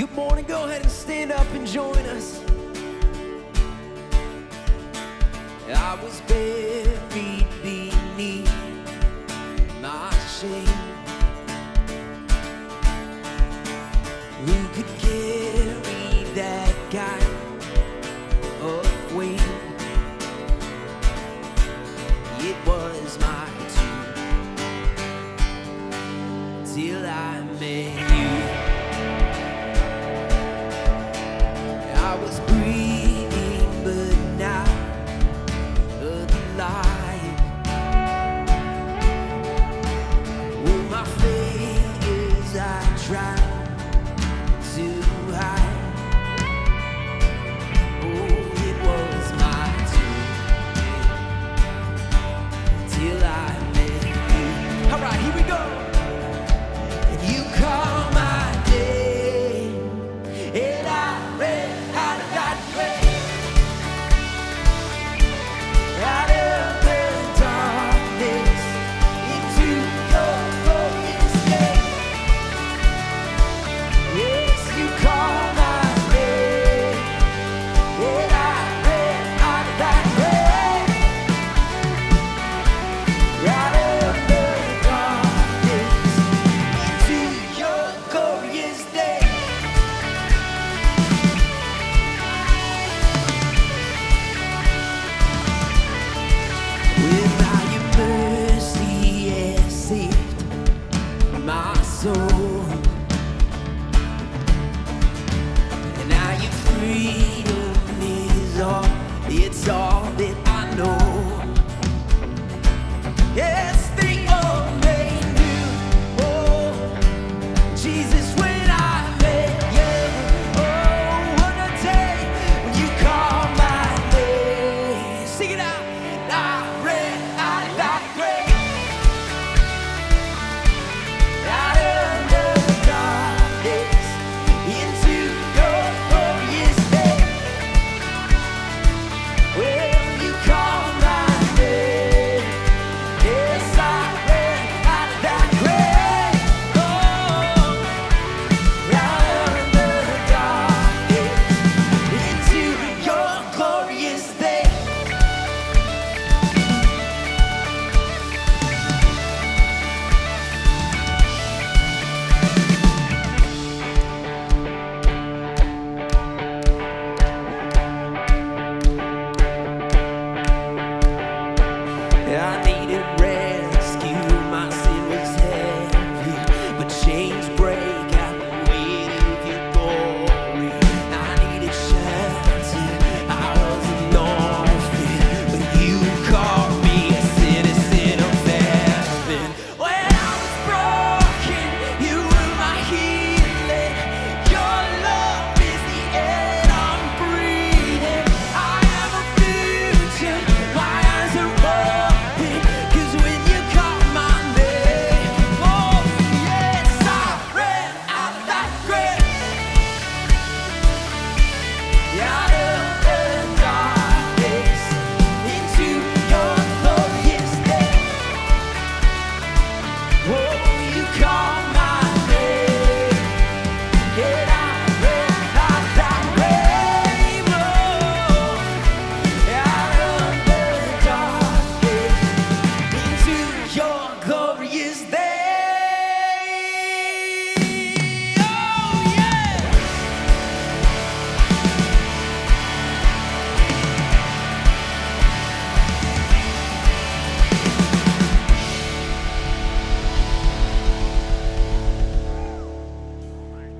Good morning, go ahead and stand up and join us. I was buried beneath my shame. Who could carry that kind of weight? It was my tomb till I met you. I was breathing but not alive. Oh, my fears I tried to hide. Oh, it was my tomb till I met you. All right, here we go. And you call my name, and I ran out of that grave. Out of the darkness into your glorious day. Yes, you call my name, and I ran out of that grave. Out of the darkness into your glorious day. With by your mercy has saved my soul, and now your freedom is all, it's all that I know. Yes, the old made new. Oh, Jesus, when I met you, oh, what a day when you called my name. Sing it out. I ran out of that grave, out of the darkness into your glorious day. Well, you called my name. Yes, I ran out of that grave. Oh, out of the darkness into your glorious day. I needed rescue, my sin was heavy, but chains break at the weight of your glory. I needed shelter, I was an orphan, but you called me a citizen of heaven. When I was broken, you were my healing. Your love is the air I'm breathing. I am a future, my eyes are open, 'cause when you call my name, oh yes, I ran out of that grave, out of the darkness into your glorious day. Oh, you call my name, and I ran out of that grave. Oh, out of the darkness into your glorious day. Oh, yeah.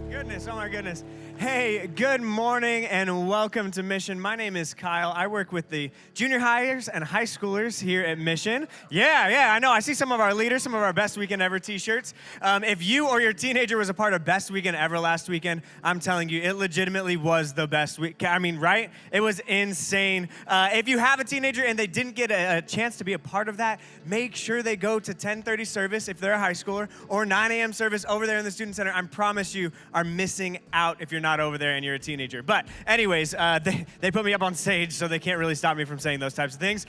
Goodness, oh my goodness. Hey, good morning and welcome to Mission. My name is Kyle. I work with the junior highers and high schoolers here at Mission. Yeah, I know. I see some of our leaders, some of our Best Weekend Ever t-shirts. If you or your teenager was a part of Best Weekend Ever last weekend, I'm telling you, it legitimately was the best week. I mean, right? It was insane. If you have a teenager and they didn't get a chance to be a part of that, make sure they go to 10:30 service if they're a high schooler, or 9 a.m. service over there in the Student Center. I promise you are missing out if you're not not over there and you're a teenager. But anyways, they put me up on stage, so they can't really stop me from saying those types of things.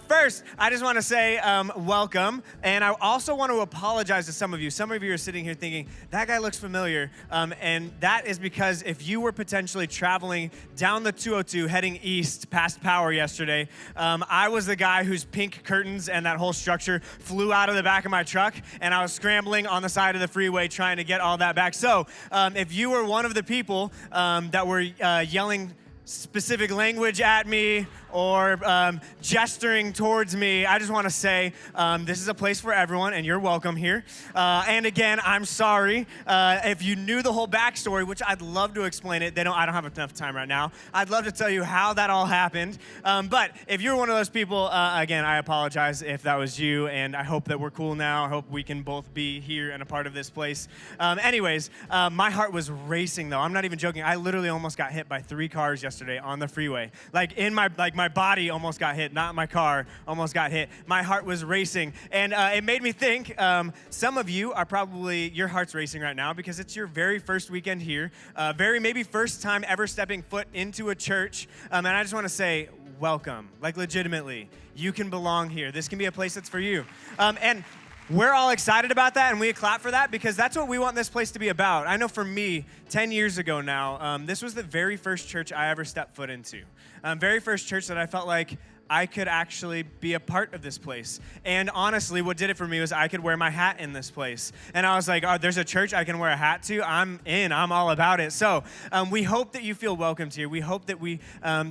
First, I just want to say welcome, and I also want to apologize to some of you. Some of you are sitting here thinking, that guy looks familiar, and that is because if you were potentially traveling down the 202 heading east past Power yesterday, I was the guy whose pink curtains and that whole structure flew out of the back of my truck, and I was scrambling on the side of the freeway trying to get all that back. So if you were one of the people that were yelling specific language at me or gesturing towards me, I just want to say this is a place for everyone, and you're welcome here. And again, I'm sorry if you knew the whole backstory, which I'd love to explain it. I don't have enough time right now. I'd love to tell you how that all happened. But if you're one of those people, again, I apologize if that was you, and I hope that we're cool now. I hope we can both be here and a part of this place. Anyways, my heart was racing, though. I'm not even joking. I literally almost got hit by 3 cars yesterday on the freeway. My body almost got hit, not my car almost got hit. My heart was racing, and it made me think, some of you are probably, your heart's racing right now because it's your very first weekend here, maybe first time ever stepping foot into a church, and I just want to say, welcome, like legitimately, you can belong here. This can be a place that's for you, and we're all excited about that, and we clap for that because that's what we want this place to be about. I know for me, 10 years ago now, this was the very first church I ever stepped foot into. Very first church that I felt like I could actually be a part of this place. And honestly, what did it for me was I could wear my hat in this place. And I was like, oh, there's a church I can wear a hat to? I'm in. I'm all about it. So we hope that you feel welcomed here. We hope that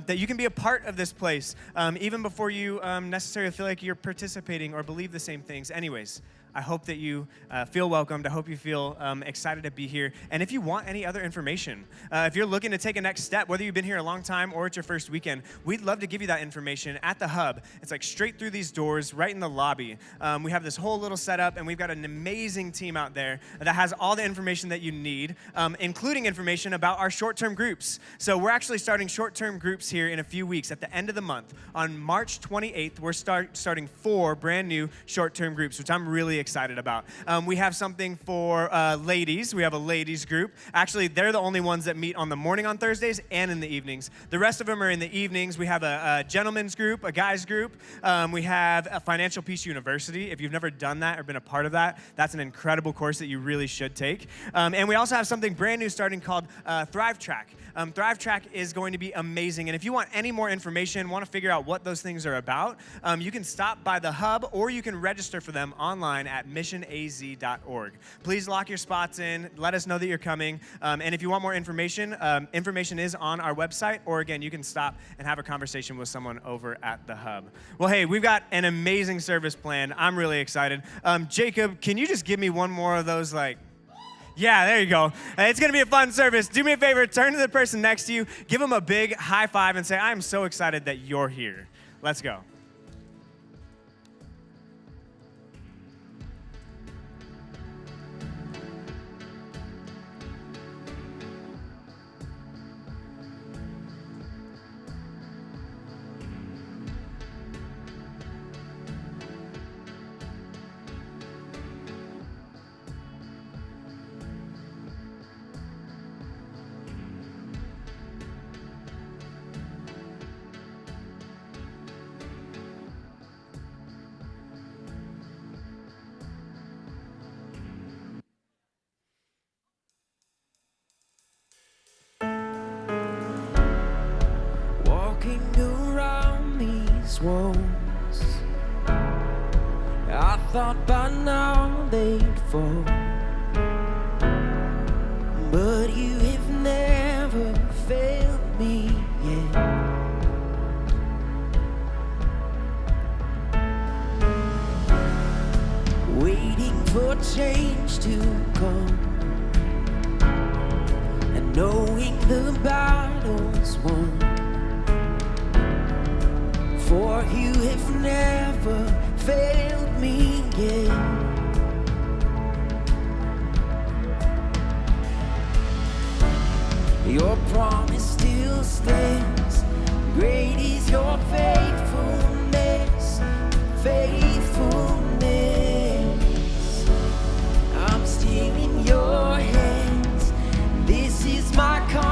that you can be a part of this place, even before you necessarily feel like you're participating or believe the same things. Anyways, I hope that you feel welcomed. I hope you feel excited to be here. And if you want any other information, if you're looking to take a next step, whether you've been here a long time or it's your first weekend, we'd love to give you that information at the hub. It's like straight through these doors, right in the lobby. We have this whole little setup, and we've got an amazing team out there that has all the information that you need, including information about our short-term groups. So we're actually starting short-term groups here in a few weeks at the end of the month. On March 28th, we're starting 4 brand new short-term groups, which I'm really excited about. We have something for ladies. We have a ladies group. Actually, they're the only ones that meet on the morning on Thursdays and in the evenings. The rest of them are in the evenings. We have a gentleman's group, a guys group. We have a Financial Peace University. If you've never done that or been a part of that, that's an incredible course that you really should take. And we also have something brand new starting called Thrive Track. Thrive Track is going to be amazing. And if you want any more information, want to figure out what those things are about, you can stop by the hub or you can register for them online at missionaz.org. Please lock your spots in. Let us know that you're coming. And if you want more information, information is on our website, or again, you can stop and have a conversation with someone over at the hub. Well, hey, we've got an amazing service planned. I'm really excited. Jacob, can you just give me one more of those, yeah, there you go. It's going to be a fun service. Do me a favor, turn to the person next to you, give them a big high five and say, I'm so excited that you're here. Let's go. Walls, I thought by now they'd fall, but you have never failed me yet. Waiting for change to come and knowing the battle's won. For you have never failed me yet. Your promise still stands. Great is your faithfulness, I'm still in your hands. This is my confidence.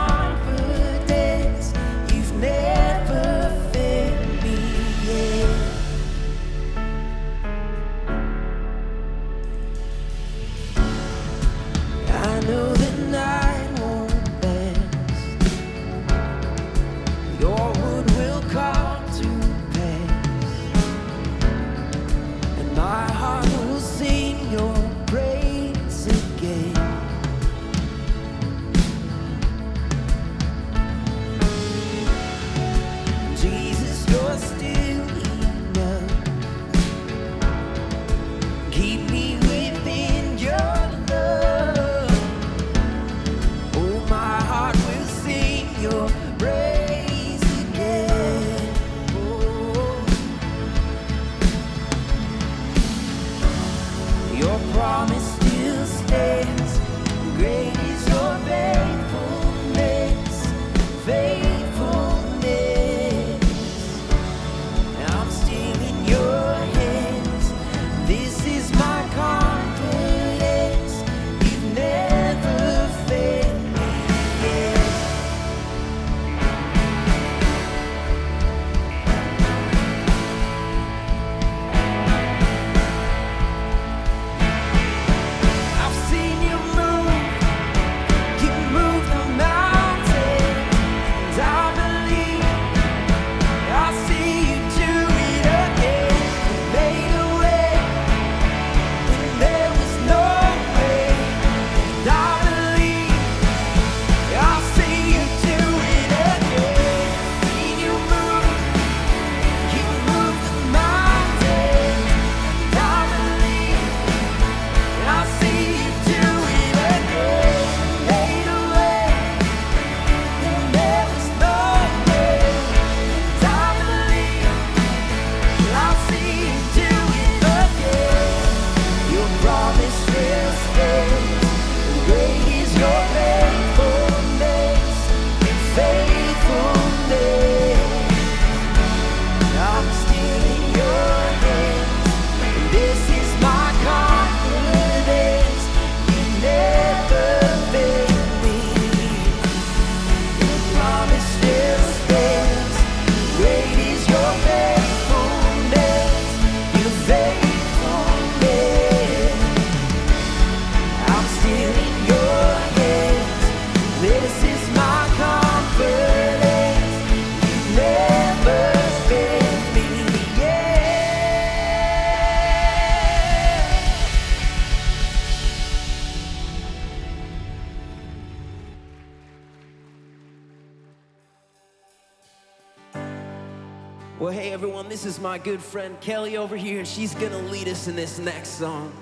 Well, hey everyone, this is my good friend Kelly over here, and she's gonna lead us in this next song.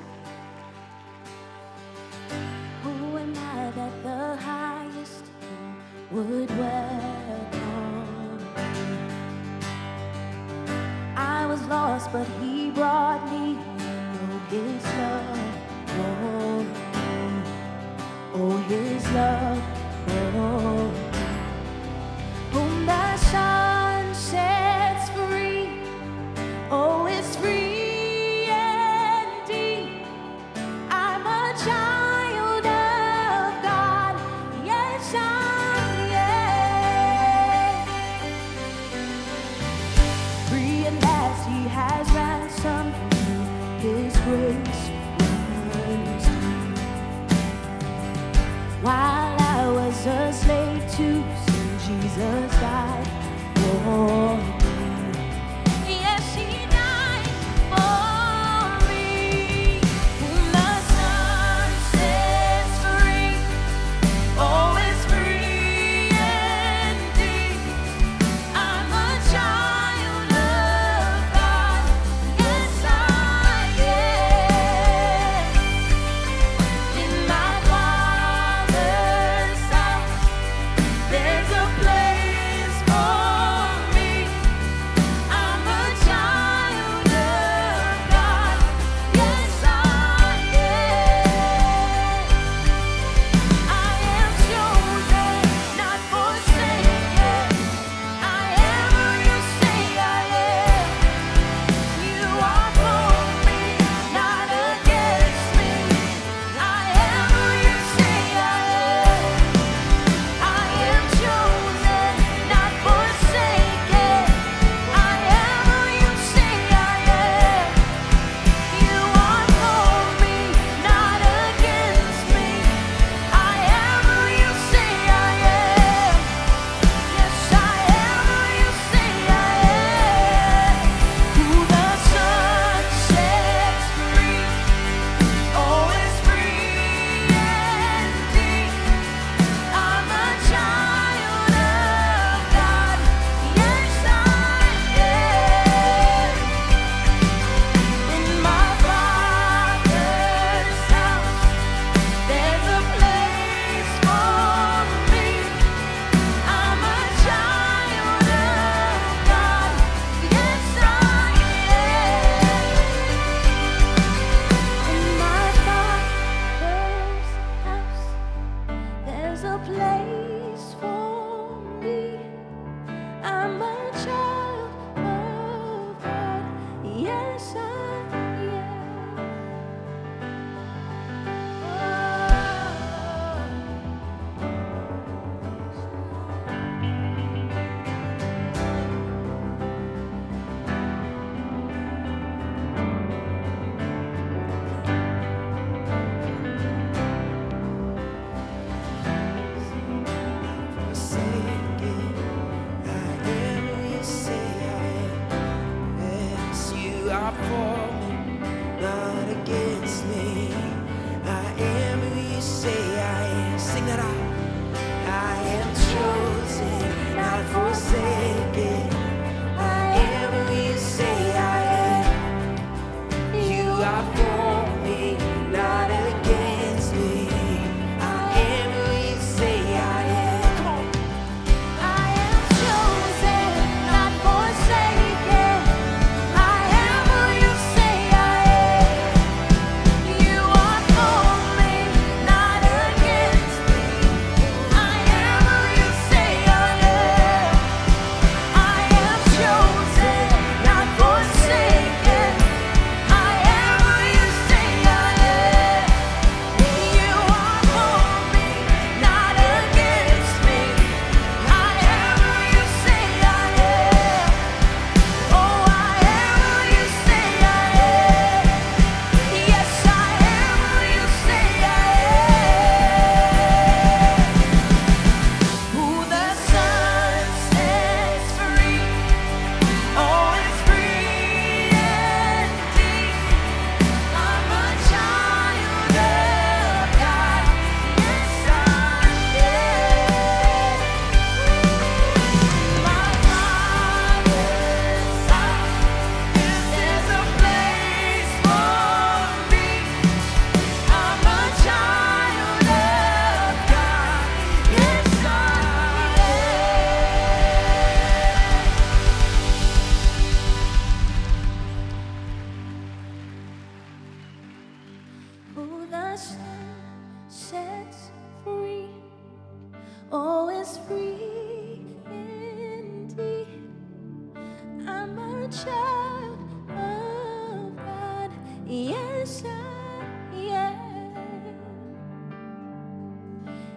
Who am I that the highest would welcome me? I was lost, but he brought me. Oh, his love, oh, his love, oh. Whom the sun sets free, oh, it's free indeed. I'm a child of God, yes I am. Free at last, he has ransomed me. His grace runs deep. While I was a slave to sin, Jesus died for me. Yes, he died for me. Whom the sun sets free, oh, it's free indeed. I'm a child of God, yes I am. In my Father's house, there's a place for me. I'm a child of God, yes I am chosen, not forsaken. I am who you say I am. You are for me, not against me. I am who you say I am. I am chosen, not forsaken. I am who you say I am. You are for me, not against me. I am who you say I am. Yes, I am who you say I am. Who the sun sets free, oh, it's free indeed. I'm a child of God, yes I am. In my Father's house, there's a place for me. I'm a child of God, yes I am. In my Father's house, there's a place for me. I'm a child of God, yes I am.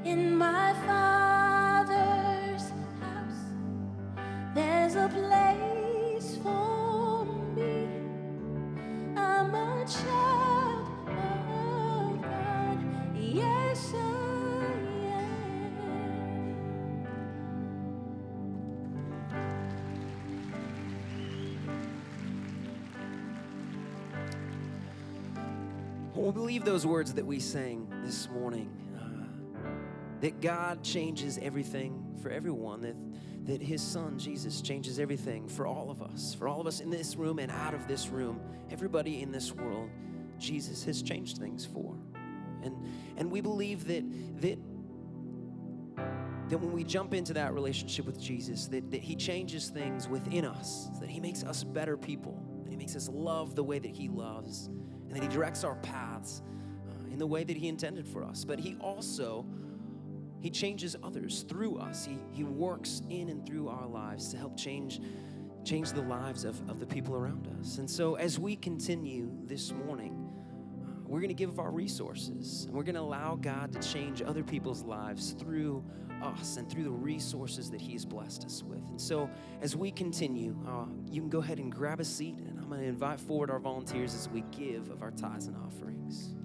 In my Father's house, there's a place for me. I'm a child of God. Yes, I am. When we believe those words that we sang this morning, that God changes everything for everyone, that his son, Jesus, changes everything for all of us in this room and out of this room, everybody in this world, Jesus has changed things for. And we believe that when we jump into that relationship with Jesus, that he changes things within us, that he makes us better people, that he makes us love the way that he loves, and that he directs our paths in the way that he intended for us. But he changes others through us. He works in and through our lives to help change the lives of the people around us. And so as we continue this morning, we're going to give of our resources, and we're going to allow God to change other people's lives through us and through the resources that he's blessed us with. And so as we continue, you can go ahead and grab a seat, and I'm going to invite forward our volunteers as we give of our tithes and offerings.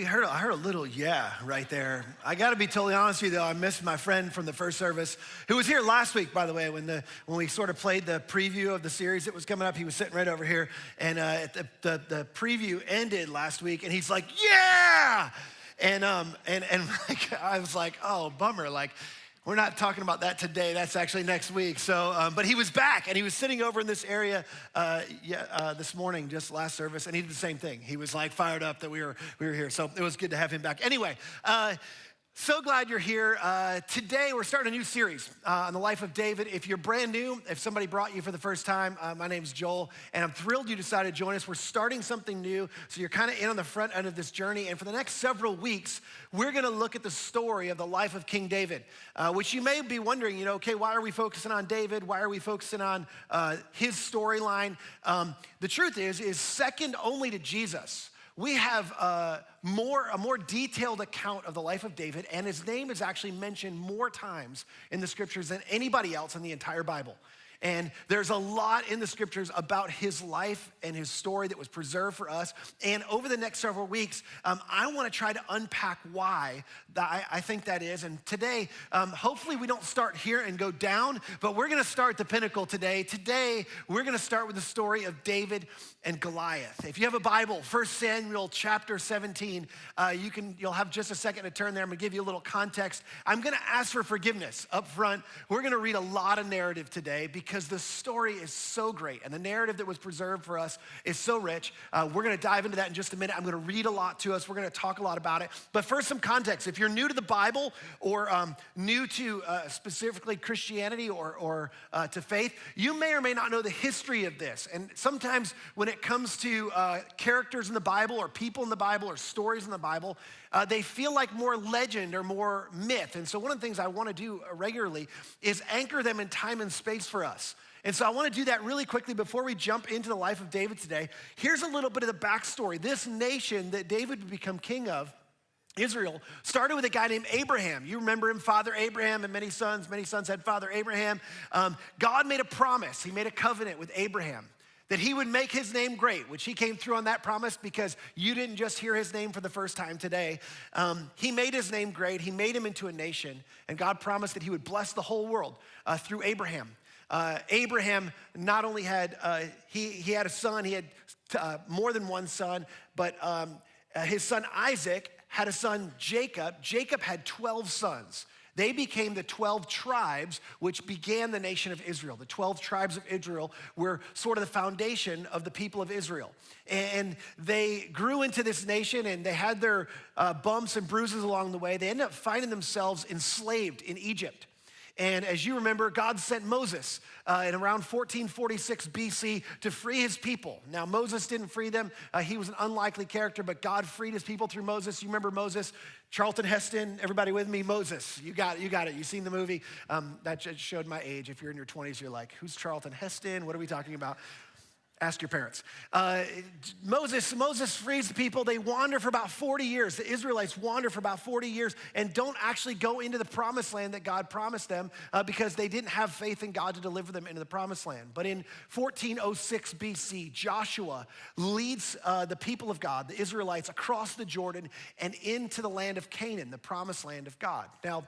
I heard a little yeah right there. I got to be totally honest with you, though. I missed my friend from the first service, who was here last week, by the way, when we sort of played the preview of the series that was coming up. He was sitting right over here, and the preview ended last week, and he's like, yeah! And like, I was like, oh, bummer. Like, we're not talking about that today. That's actually next week. So, but he was back, and he was sitting over in this area this morning, just last service, and he did the same thing. He was like fired up that we were here. So it was good to have him back. Anyway, So glad you're here. Today, we're starting a new series on the life of David. If you're brand new, if somebody brought you for the first time, my name's Joel, and I'm thrilled you decided to join us. We're starting something new, so you're kind of in on the front end of this journey. And for the next several weeks, we're going to look at the story of the life of King David, which you may be wondering, okay, why are we focusing on David? Why are we focusing on his storyline? The truth is second only to Jesus. We have a more detailed account of the life of David, and his name is actually mentioned more times in the scriptures than anybody else in the entire Bible. And there's a lot in the scriptures about his life and his story that was preserved for us. And over the next several weeks, I want to try to unpack why I think that is. And today, hopefully we don't start here and go down, but we're going to start the pinnacle today. Today, we're going to start with the story of David and Goliath. If you have a Bible, 1 Samuel chapter 17, you'll have just a second to turn there. I'm going to give you a little context. I'm going to ask for forgiveness up front. We're going to read a lot of narrative today because the story is so great and the narrative that was preserved for us is so rich. We're going to dive into that in just a minute. I'm going to read a lot to us. We're going to talk a lot about it. But first, some context. If you're new to the Bible or new to specifically Christianity or to faith, you may or may not know the history of this. And sometimes when it comes to characters in the Bible or people in the Bible or stories in the Bible, they feel like more legend or more myth. And so one of the things I want to do regularly is anchor them in time and space for us. And so I want to do that really quickly before we jump into the life of David today. Here's a little bit of the backstory. This nation that David would become king of, Israel, started with a guy named Abraham. You remember him, Father Abraham and many sons. Many sons had Father Abraham. God made a promise. He made a covenant with Abraham that he would make his name great, which he came through on that promise because you didn't just hear his name for the first time today. He made his name great. He made him into a nation, and God promised that he would bless the whole world through Abraham. Abraham not only had, he had a son, he had more than one son, but his son Isaac had a son Jacob. Jacob had 12 sons. They became the 12 tribes, which began the nation of Israel. The 12 tribes of Israel were sort of the foundation of the people of Israel. And they grew into this nation, and they had their bumps and bruises along the way. They ended up finding themselves enslaved in Egypt. And as you remember, God sent Moses in around 1446 BC to free his people. Now, Moses didn't free them. He was an unlikely character, but God freed his people through Moses. You remember Moses? Charlton Heston, everybody with me? Moses, you got it. You've seen the movie. That just showed my age. If you're in your 20s, you're like, who's Charlton Heston? What are we talking about? Ask your parents. Moses frees the people. They wander for about 40 years. The Israelites wander for about 40 years and don't actually go into the promised land that God promised them because they didn't have faith in God to deliver them into the promised land. But in 1406 BC, Joshua leads the people of God, the Israelites, across the Jordan and into the land of Canaan, the promised land of God. Now,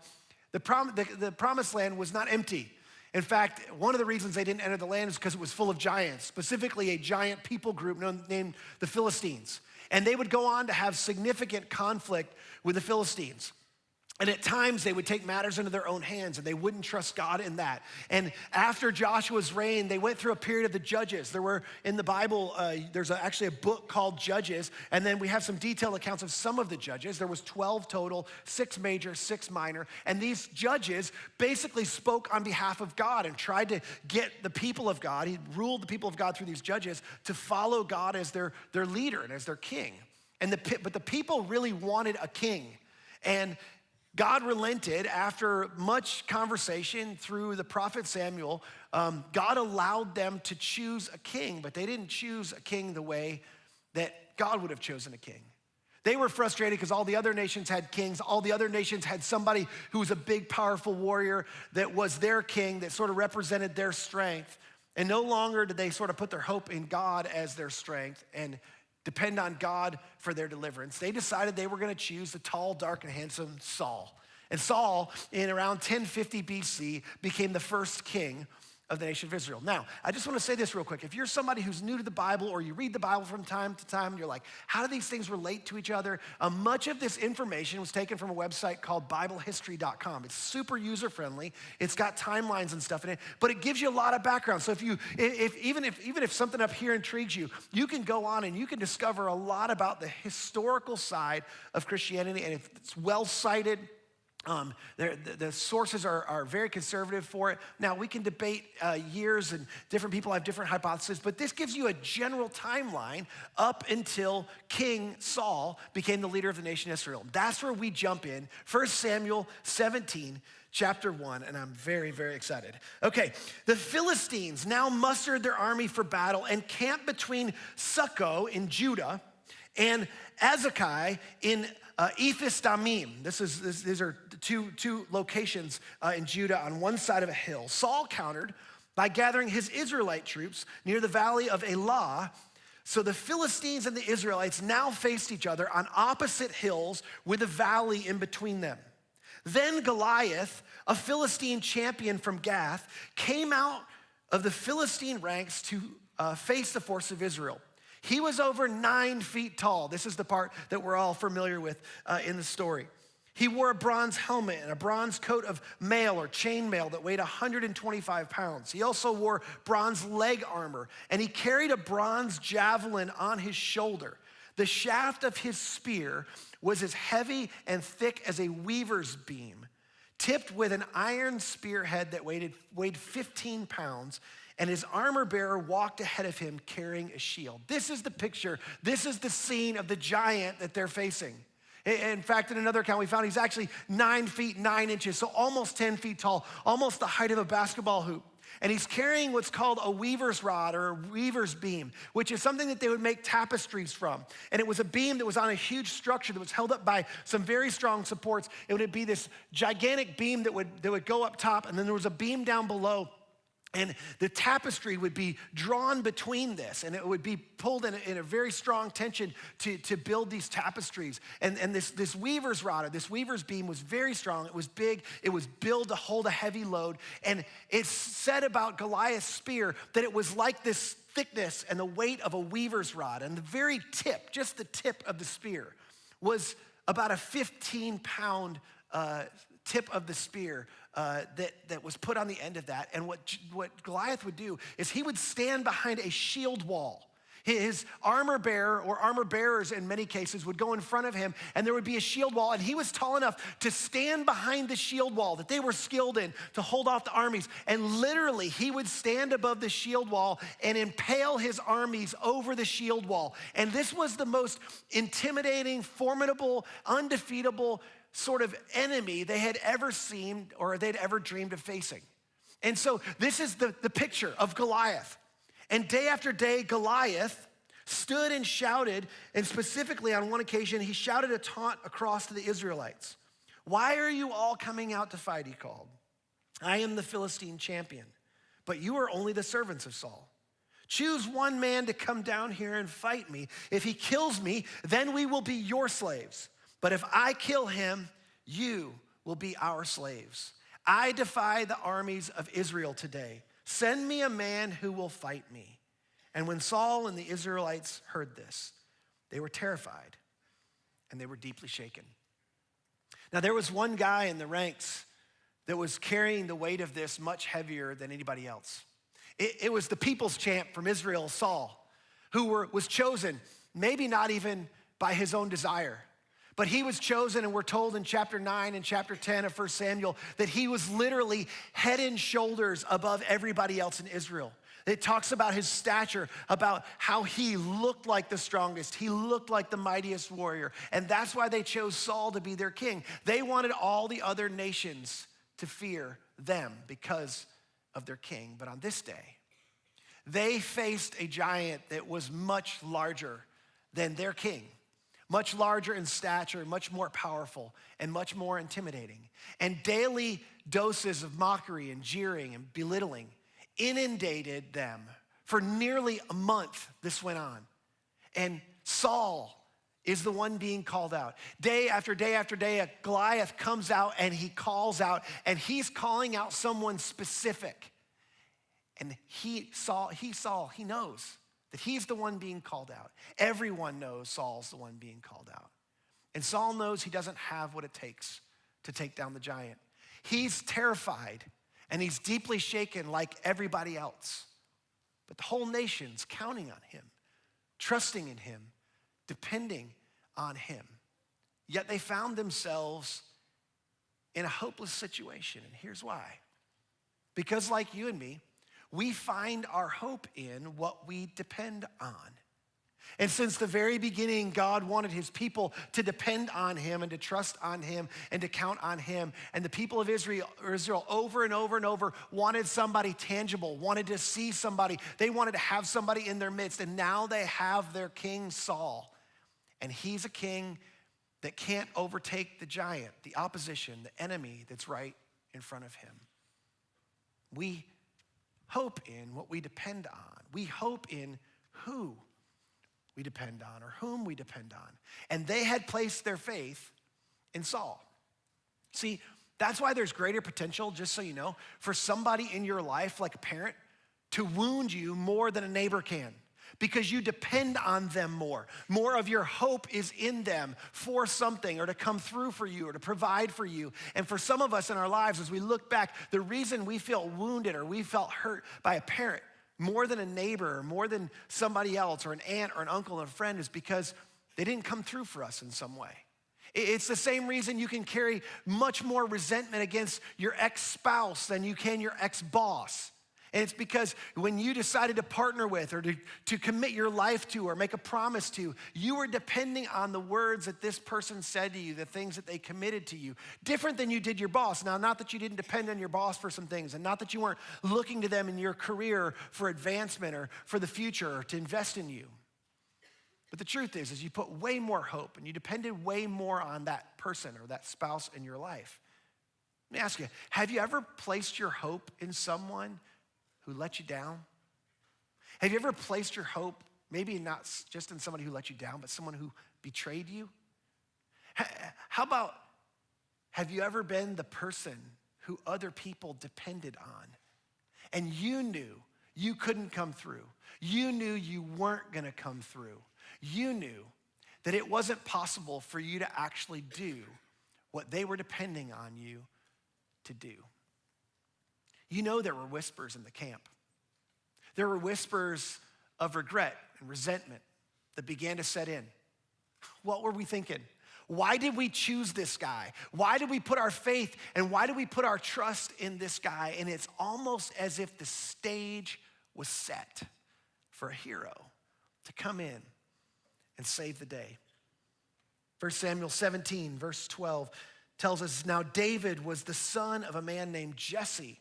the promised land was not empty. In fact, one of the reasons they didn't enter the land is because it was full of giants, specifically a giant people group named the Philistines. And they would go on to have significant conflict with the Philistines. And at times, they would take matters into their own hands, and they wouldn't trust God in that. And after Joshua's reign, they went through a period of the Judges. There were, in the Bible, there's actually a book called Judges, and then we have some detailed accounts of some of the judges. There was 12 total, 6 major, 6 minor. And these judges basically spoke on behalf of God and tried to get the people of God, he ruled the people of God through these judges, to follow God as their leader and as their king. But the people really wanted a king. And God relented after much conversation through the prophet Samuel. God allowed them to choose a king, but they didn't choose a king the way that God would have chosen a king. They were frustrated because all the other nations had kings. All the other nations had somebody who was a big, powerful warrior that was their king, that sort of represented their strength. And no longer did they sort of put their hope in God as their strength and depend on God for their deliverance. They decided they were going to choose the tall, dark, and handsome Saul. And Saul, in around 1050 BC, became the first king of the nation of Israel. Now, I just want to say this real quick. If you're somebody who's new to the Bible or you read the Bible from time to time and you're like, how do these things relate to each other? Much of this information was taken from a website called BibleHistory.com. It's super user-friendly. It's got timelines and stuff in it, but it gives you a lot of background. So even if something up here intrigues you, you can go on and you can discover a lot about the historical side of Christianity, and if it's well cited, The sources are very conservative for it. Now, we can debate years, and different people have different hypotheses, but this gives you a general timeline up until King Saul became the leader of the nation Israel. That's where we jump in, 1 Samuel 17, chapter 1, and I'm very, very excited. Okay, the Philistines now mustered their army for battle and camped between Succoth in Judah and Azekah in Ephes Damim. These are two locations in Judah on one side of a hill. Saul countered by gathering his Israelite troops near the valley of Elah. So the Philistines and the Israelites now faced each other on opposite hills with a valley in between them. Then Goliath, a Philistine champion from Gath, came out of the Philistine ranks to face the force of Israel. He was over 9 feet tall. This is the part that we're all familiar with in the story. He wore a bronze helmet and a bronze coat of mail or chainmail that weighed 125 pounds. He also wore bronze leg armor, and he carried a bronze javelin on his shoulder. The shaft of his spear was as heavy and thick as a weaver's beam, tipped with an iron spearhead that weighed 15 pounds, and his armor bearer walked ahead of him carrying a shield. This is the picture. This is the scene of the giant that they're facing. In fact, in another account, we found he's actually 9 feet 9 inches, so almost 10 feet tall, almost the height of a basketball hoop. And he's carrying what's called a weaver's rod or a weaver's beam, which is something that they would make tapestries from. And it was a beam that was on a huge structure that was held up by some very strong supports. It would be this gigantic beam that would go up top, and then there was a beam down below. And the tapestry would be drawn between this, and it would be pulled in a very strong tension to build these tapestries. And this weaver's rod, or this weaver's beam, was very strong. It was big. It was built to hold a heavy load. And it's said about Goliath's spear that it was like this thickness and the weight of a weaver's rod. And the very tip, just the tip of the spear, was about a 15-pound tip of the spear that was put on the end of that. And what Goliath would do is he would stand behind a shield wall. His armor bearer, or armor bearers in many cases, would go in front of him, and there would be a shield wall, and he was tall enough to stand behind the shield wall that they were skilled in to hold off the armies. And literally, he would stand above the shield wall and impale his armies over the shield wall. And this was the most intimidating, formidable, undefeatable sort of enemy they had ever seen or they'd ever dreamed of facing. And so this is the picture of Goliath. And day after day, Goliath stood and shouted, and specifically on one occasion, he shouted a taunt across to the Israelites. "Why are you all coming out to fight?" he called. "I am the Philistine champion, but you are only the servants of Saul. Choose one man to come down here and fight me. If he kills me, then we will be your slaves. But if I kill him, you will be our slaves. I defy the armies of Israel today. Send me a man who will fight me." And when Saul and the Israelites heard this, they were terrified and they were deeply shaken. Now, there was one guy in the ranks that was carrying the weight of this much heavier than anybody else. It was the people's champ from Israel, Saul, who was chosen, maybe not even by his own desire, but he was chosen, and we're told in chapter 9 and chapter 10 of 1 Samuel that he was literally head and shoulders above everybody else in Israel. It talks about his stature, about how he looked like the strongest. He looked like the mightiest warrior. And that's why they chose Saul to be their king. They wanted all the other nations to fear them because of their king. But on this day, they faced a giant that was much larger than their king. Much larger in stature, much more powerful, and much more intimidating. And daily doses of mockery and jeering and belittling inundated them. For nearly a month, this went on. And Saul is the one being called out. Day after day after day, Goliath comes out and he calls out, and he's calling out someone specific. And he knows that he's the one being called out. Everyone knows Saul's the one being called out. And Saul knows he doesn't have what it takes to take down the giant. He's terrified and he's deeply shaken like everybody else. But the whole nation's counting on him, trusting in him, depending on him. Yet they found themselves in a hopeless situation. And here's why. Because like you and me, we find our hope in what we depend on. And since the very beginning, God wanted his people to depend on him and to trust on him and to count on him. And the people of Israel over and over and over wanted somebody tangible, wanted to see somebody. They wanted to have somebody in their midst. And now they have their king Saul. And he's a king that can't overtake the giant, the opposition, the enemy that's right in front of him. We hope in what we depend on. We hope in who we depend on or whom we depend on. And they had placed their faith in Saul. See, that's why there's greater potential, just so you know, for somebody in your life, like a parent, to wound you more than a neighbor can, because you depend on them more. More of your hope is in them for something or to come through for you or to provide for you. And for some of us in our lives, as we look back, the reason we feel wounded or we felt hurt by a parent more than a neighbor or more than somebody else or an aunt or an uncle or a friend is because they didn't come through for us in some way. It's the same reason you can carry much more resentment against your ex-spouse than you can your ex-boss. And it's because when you decided to partner with or to commit your life to or make a promise to, you were depending on the words that this person said to you, the things that they committed to you, different than you did your boss. Now, not that you didn't depend on your boss for some things, and not that you weren't looking to them in your career for advancement or for the future or to invest in you. But the truth is you put way more hope and you depended way more on that person or that spouse in your life. Let me ask you, have you ever placed your hope in someone who let you down? Have you ever placed your hope, maybe not just in somebody who let you down, but someone who betrayed you? How about, have you ever been the person who other people depended on and you knew you couldn't come through? You knew you weren't gonna come through. You knew that it wasn't possible for you to actually do what they were depending on you to do. You know there were whispers in the camp. There were whispers of regret and resentment that began to set in. What were we thinking? Why did we choose this guy? Why did we put our faith and why did we put our trust in this guy? And it's almost as if the stage was set for a hero to come in and save the day. 1 Samuel 17, verse 12 tells us, now David was the son of a man named Jesse,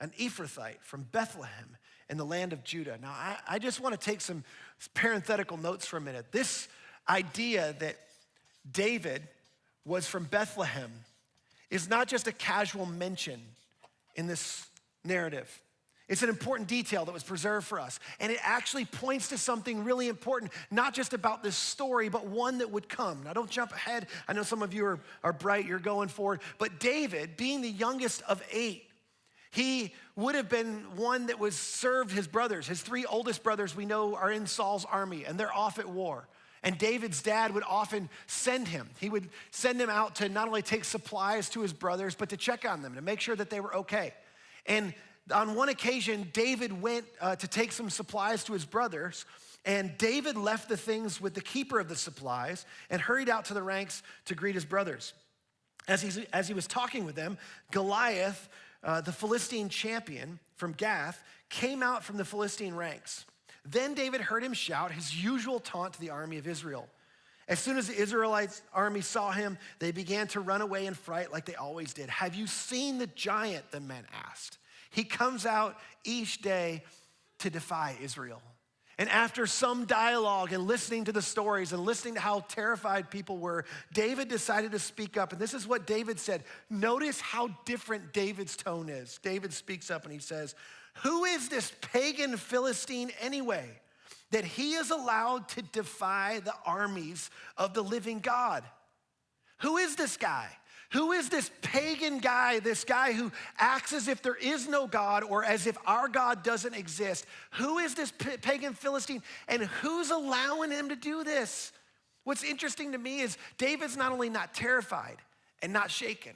an Ephrathite from Bethlehem in the land of Judah. Now, I just want to take some parenthetical notes for a minute. This idea that David was from Bethlehem is not just a casual mention in this narrative. It's an important detail that was preserved for us. And it actually points to something really important, not just about this story, but one that would come. Now, don't jump ahead. I know some of you are bright, you're going forward. But David, being the youngest of 8, he would have been one that was served his brothers. His 3 oldest brothers we know are in Saul's army and they're off at war. And David's dad would often send him. He would send him out to not only take supplies to his brothers, but to check on them, to make sure that they were okay. And on one occasion, David went to take some supplies to his brothers, and David left the things with the keeper of the supplies and hurried out to the ranks to greet his brothers. As he was talking with them, Goliath, the Philistine champion from Gath, came out from the Philistine ranks. Then David heard him shout his usual taunt to the army of Israel. As soon as the Israelites' army saw him, they began to run away in fright like they always did. Have you seen the giant? The men asked. He comes out each day to defy Israel. And after some dialogue and listening to the stories and listening to how terrified people were, David decided to speak up. And this is what David said. Notice how different David's tone is. David speaks up and he says, who is this pagan Philistine anyway, that he is allowed to defy the armies of the living God? Who is this guy? Who is this pagan guy, this guy who acts as if there is no God or as if our God doesn't exist? Who is this pagan Philistine and who's allowing him to do this? What's interesting to me is David's not only not terrified and not shaken,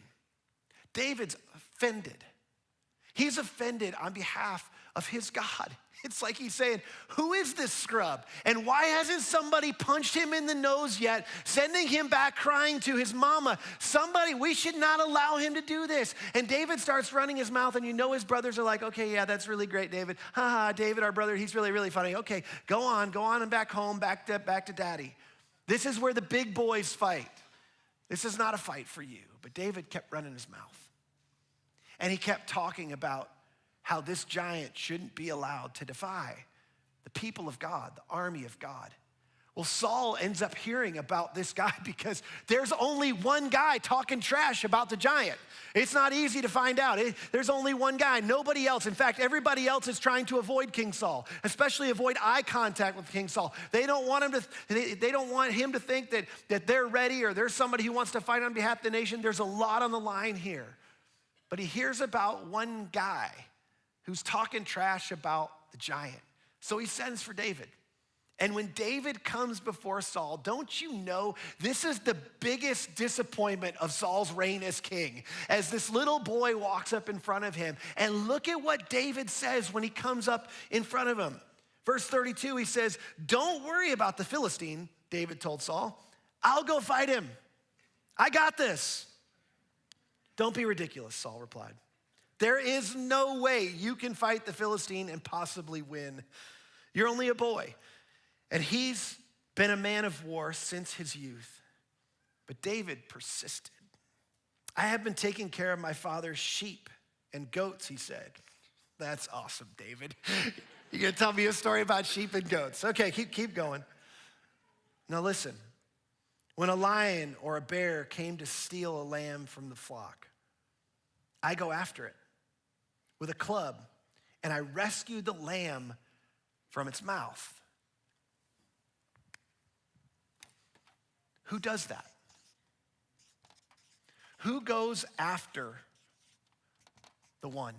David's offended. He's offended on behalf of his God. It's like he's saying, who is this scrub? And why hasn't somebody punched him in the nose yet, sending him back crying to his mama? Somebody, we should not allow him to do this. And David starts running his mouth, and you know his brothers are like, okay, yeah, that's really great, David. Ha ha, David, our brother, he's really, really funny. Okay, go on and back home, back to daddy. This is where the big boys fight. This is not a fight for you. But David kept running his mouth. And he kept talking about how this giant shouldn't be allowed to defy the people of God, the army of God. Well, Saul ends up hearing about this guy because there's only one guy talking trash about the giant. It's not easy to find out. There's only one guy, nobody else. In fact, everybody else is trying to avoid King Saul, especially avoid eye contact with King Saul. They don't want him to think that they're ready or there's somebody who wants to fight on behalf of the nation. There's a lot on the line here. But he hears about one guy who's talking trash about the giant. So he sends for David. And when David comes before Saul, don't you know this is the biggest disappointment of Saul's reign as king, as this little boy walks up in front of him. And look at what David says when he comes up in front of him. Verse 32, he says, don't worry about the Philistine, David told Saul. I'll go fight him. I got this. Don't be ridiculous, Saul replied. There is no way you can fight the Philistine and possibly win. You're only a boy. And he's been a man of war since his youth. But David persisted. I have been taking care of my father's sheep and goats, he said. That's awesome, David. You're gonna tell me a story about sheep and goats. Okay, keep going. Now listen, when a lion or a bear came to steal a lamb from the flock, I go after it with a club, and I rescue the lamb from its mouth. Who does that? Who goes after the one?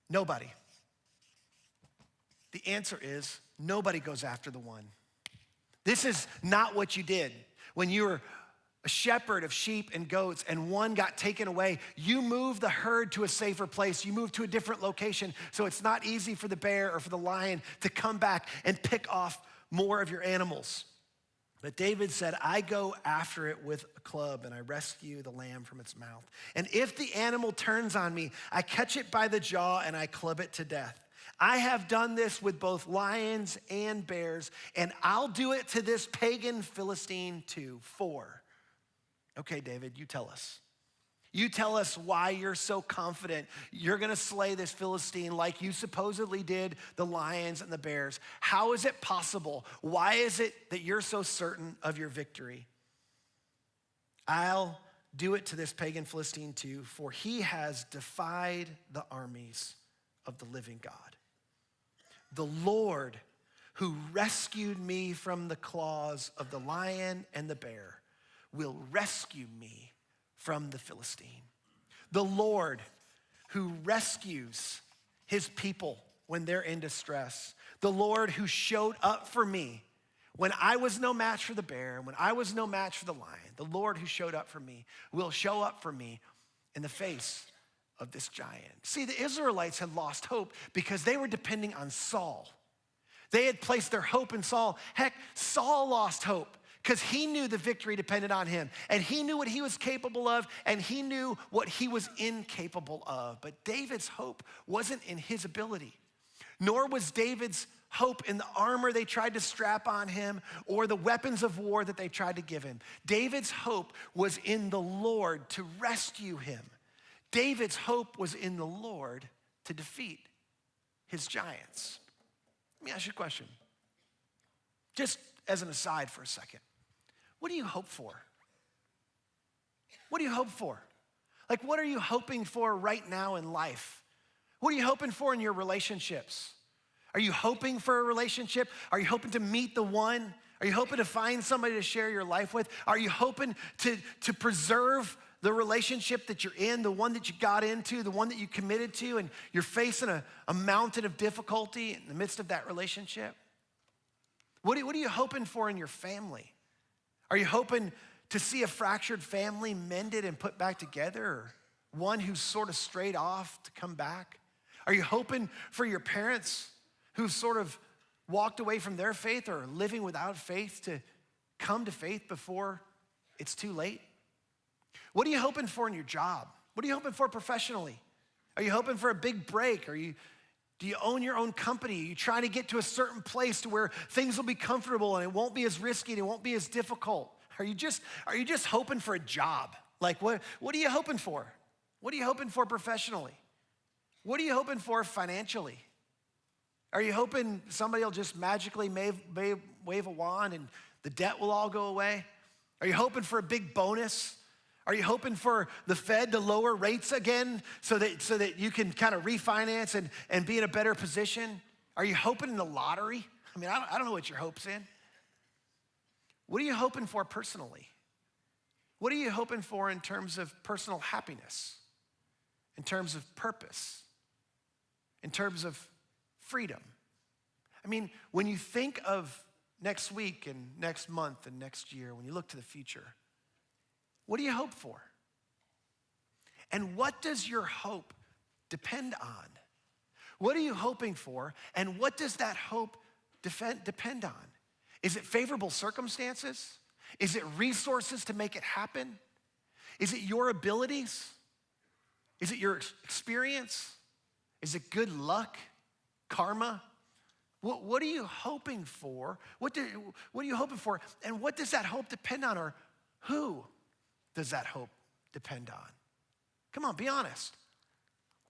Nobody. The answer is nobody goes after the one. This is not what you did when you were a shepherd of sheep and goats and one got taken away. You moved the herd to a safer place. You moved to a different location, so it's not easy for the bear or for the lion to come back and pick off more of your animals. But David said, I go after it with a club and I rescue the lamb from its mouth. And if the animal turns on me, I catch it by the jaw and I club it to death. I have done this with both lions and bears, and I'll do it to this pagan Philistine too. 4. Okay, David, you tell us. You tell us why you're so confident you're gonna slay this Philistine like you supposedly did the lions and the bears. How is it possible? Why is it that you're so certain of your victory? I'll do it to this pagan Philistine too, for he has defied the armies of the living God. The Lord who rescued me from the claws of the lion and the bear will rescue me from the Philistine. The Lord who rescues his people when they're in distress. The Lord who showed up for me when I was no match for the bear, and when I was no match for the lion. The Lord who showed up for me will show up for me in the face of this giant. See, the Israelites had lost hope because they were depending on Saul. They had placed their hope in Saul. Heck, Saul lost hope because he knew the victory depended on him, and he knew what he was capable of, and he knew what he was incapable of. But David's hope wasn't in his ability, nor was David's hope in the armor they tried to strap on him or the weapons of war that they tried to give him. David's hope was in the Lord to rescue him. David's hope was in the Lord to defeat his giants. Let me ask you a question. Just as an aside for a second. What do you hope for? What do you hope for? Like, what are you hoping for right now in life? What are you hoping for in your relationships? Are you hoping for a relationship? Are you hoping to meet the one? Are you hoping to find somebody to share your life with? Are you hoping to preserve the relationship that you're in, the one that you got into, the one that you committed to, and you're facing a mountain of difficulty in the midst of that relationship? What are you hoping for in your family? Are you hoping to see a fractured family mended and put back together, or one who's sort of strayed off to come back? Are you hoping for your parents who've sort of walked away from their faith or are living without faith to come to faith before it's too late? What are you hoping for in your job? What are you hoping for professionally? Are you hoping for a big break? Do you own your own company? Are you trying to get to a certain place to where things will be comfortable and it won't be as risky and it won't be as difficult? Are you just hoping for a job? Like what are you hoping for? What are you hoping for professionally? What are you hoping for financially? Are you hoping somebody will just magically wave a wand and the debt will all go away? Are you hoping for a big bonus? Are you hoping for the Fed to lower rates again so that you can kind of refinance and be in a better position? Are you hoping in the lottery? I mean, I don't know what your hope's in. What are you hoping for personally? What are you hoping for in terms of personal happiness? In terms of purpose? In terms of freedom? I mean, when you think of next week and next month and next year, when you look to the future, what do you hope for? And what does your hope depend on? What are you hoping for? And what does that hope depend on? Is it favorable circumstances? Is it resources to make it happen? Is it your abilities? Is it your experience? Is it good luck? Karma? What are you hoping for? What are you hoping for? And what does that hope depend on? Or who does that hope depend on? Come on, be honest.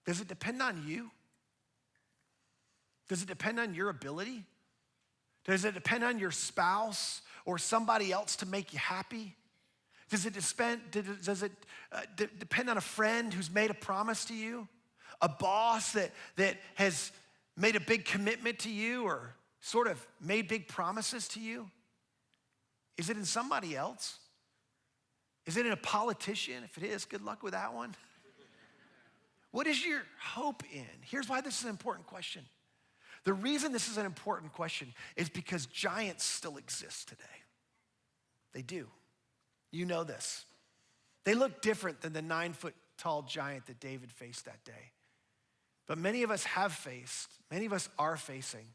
Does it depend on you? Does it depend on your ability? Does it depend on your spouse or somebody else to make you happy? Does it depend on a friend who's made a promise to you? A boss that has made a big commitment to you or sort of made big promises to you? Is it in somebody else? Is it in a politician? If it is, good luck with that one. What is your hope in? Here's why this is an important question. The reason this is an important question is because giants still exist today. They do. You know this. They look different than the 9-foot-tall giant that David faced that day. But many of us have faced, many of us are facing,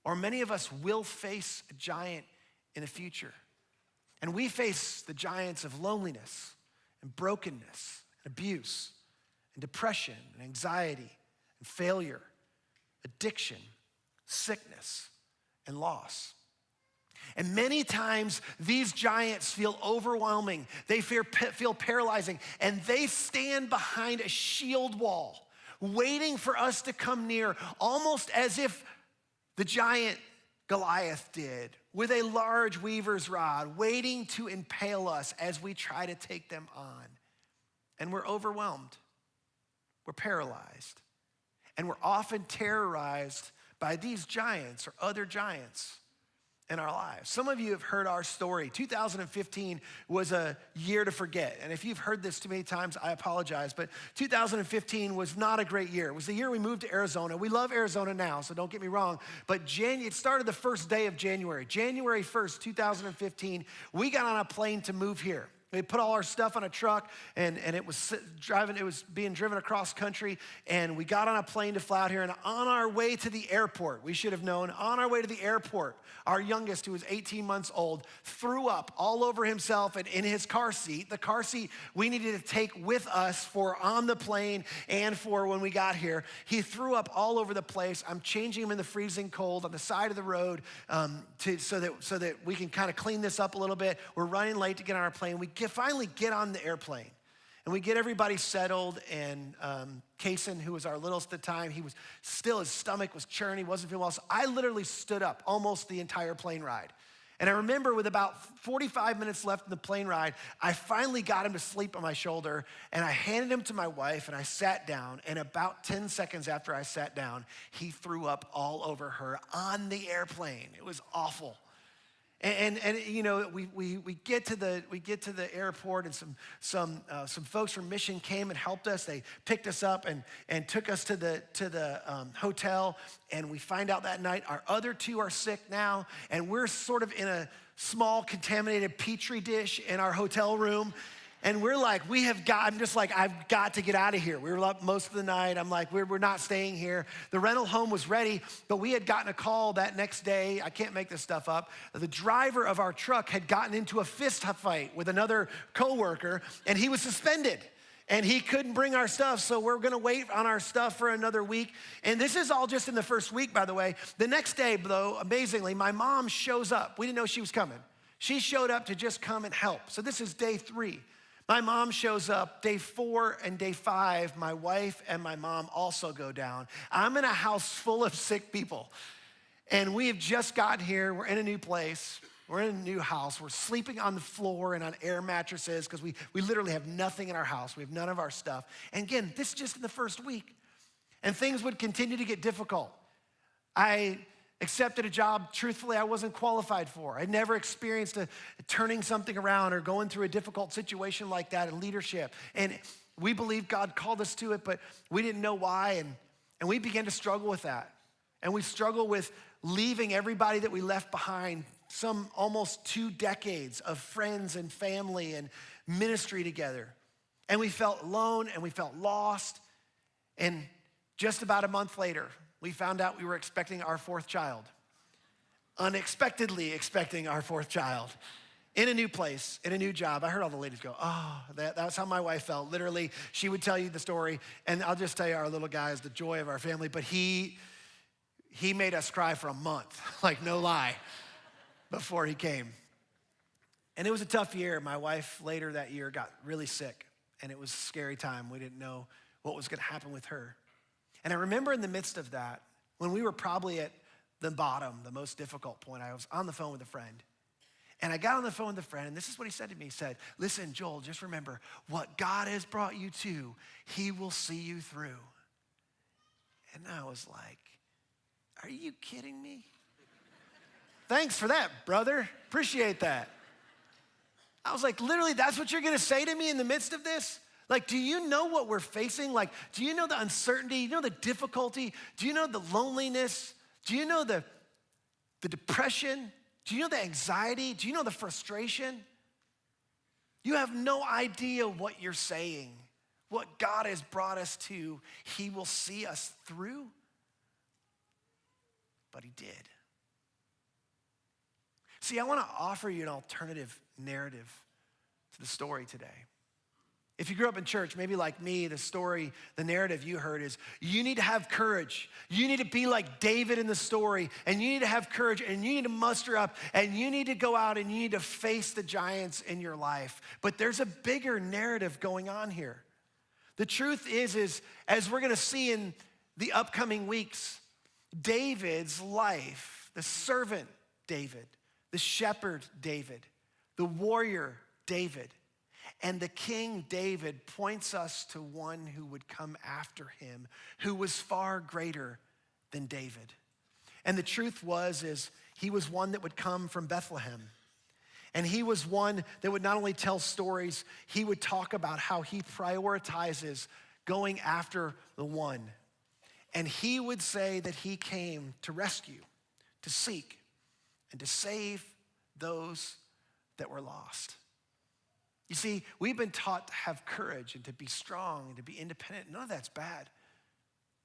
or many of us will face a giant in the future. And we face the giants of loneliness and brokenness and abuse and depression and anxiety and failure, addiction, sickness, and loss. And many times these giants feel overwhelming, they feel paralyzing, and they stand behind a shield wall, waiting for us to come near, almost as if the giant Goliath did, with a large weaver's rod, waiting to impale us as we try to take them on. And we're overwhelmed, we're paralyzed, and we're often terrorized by these giants or other giants in our lives. Some of you have heard our story. 2015 was a year to forget. And if you've heard this too many times, I apologize. But 2015 was not a great year. It was the year we moved to Arizona. We love Arizona now, so don't get me wrong. But it started the first day of January. January 1st, 2015, we got on a plane to move here. We put all our stuff on a truck, and it was being driven across country, and we got on a plane to fly out here, and on our way to the airport, we should have known, on our way to the airport, our youngest, who was 18 months old, threw up all over himself and in his car seat, the car seat we needed to take with us for on the plane and for when we got here. He threw up all over the place. I'm changing him in the freezing cold on the side of the road so that we can kind of clean this up a little bit. We're running late to get on our plane. We finally get on the airplane, and we get everybody settled, and Kason, who was our littlest at the time, his stomach was churning, he wasn't feeling well, so I literally stood up almost the entire plane ride. And I remember with about 45 minutes left in the plane ride, I finally got him to sleep on my shoulder, and I handed him to my wife, and I sat down, and about 10 seconds after I sat down, he threw up all over her on the airplane. It was awful. And you know, we get to the airport, and some folks from Mission came and helped us. They picked us up and took us to the hotel, and we find out that night our other two are sick now, and we're sort of in a small contaminated petri dish in our hotel room. And we're like, I'm just like, I've got to get out of here. We were up most of the night. I'm like, we're not staying here. The rental home was ready, but we had gotten a call that next day. I can't make this stuff up. The driver of our truck had gotten into a fist fight with another coworker, and he was suspended. And he couldn't bring our stuff, so we're gonna wait on our stuff for another week. And this is all just in the first week, by the way. The next day, though, amazingly, my mom shows up. We didn't know she was coming. She showed up to just come and help. So this is day 3. My mom shows up. Day 4 and day 5, my wife and my mom also go down. I'm in a house full of sick people. And we have just got here. We're in a new place. We're in a new house. We're sleeping on the floor and on air mattresses because we literally have nothing in our house. We have none of our stuff. And again, this is just in the first week. And things would continue to get difficult. I accepted a job, truthfully, I wasn't qualified for. I'd never experienced turning something around or going through a difficult situation like that in leadership. And we believed God called us to it, but we didn't know why. And we began to struggle with that. And we struggled with leaving everybody that we left behind, some almost 2 decades of friends and family and ministry together. And we felt alone and we felt lost. And just about a month later, we found out we were expecting our 4th child. Unexpectedly expecting our 4th child. In a new place, in a new job. I heard all the ladies go, oh, that's how my wife felt. Literally, she would tell you the story. And I'll just tell you, our little guy is the joy of our family. But he made us cry for a month, like no lie, before he came. And it was a tough year. My wife later that year got really sick. And it was a scary time. We didn't know what was gonna happen with her. And I remember in the midst of that, when we were probably at the bottom, the most difficult point, I was on the phone with a friend. And I got on the phone with a friend, and this is what he said to me. He said, listen, Joel, just remember, what God has brought you to, he will see you through. And I was like, are you kidding me? Thanks for that, brother. Appreciate that. I was like, literally, that's what you're gonna say to me in the midst of this? Like, do you know what we're facing? Like, do you know the uncertainty? Do you know the difficulty? Do you know the loneliness? Do you know the depression? Do you know the anxiety? Do you know the frustration? You have no idea what you're saying. What God has brought us to, he will see us through. But he did. See, I want to offer you an alternative narrative to the story today. If you grew up in church, maybe like me, the narrative you heard is you need to have courage. You need to be like David in the story, and you need to have courage, and you need to muster up, and you need to go out and you need to face the giants in your life. But there's a bigger narrative going on here. The truth is as we're gonna see in the upcoming weeks, David's life, the servant David, the shepherd David, the warrior David, and the King David points us to one who would come after him, who was far greater than David. And the truth is he was one that would come from Bethlehem. And he was one that would not only tell stories, he would talk about how he prioritizes going after the one. And he would say that he came to rescue, to seek, and to save those that were lost. You see, we've been taught to have courage and to be strong and to be independent. None of that's bad.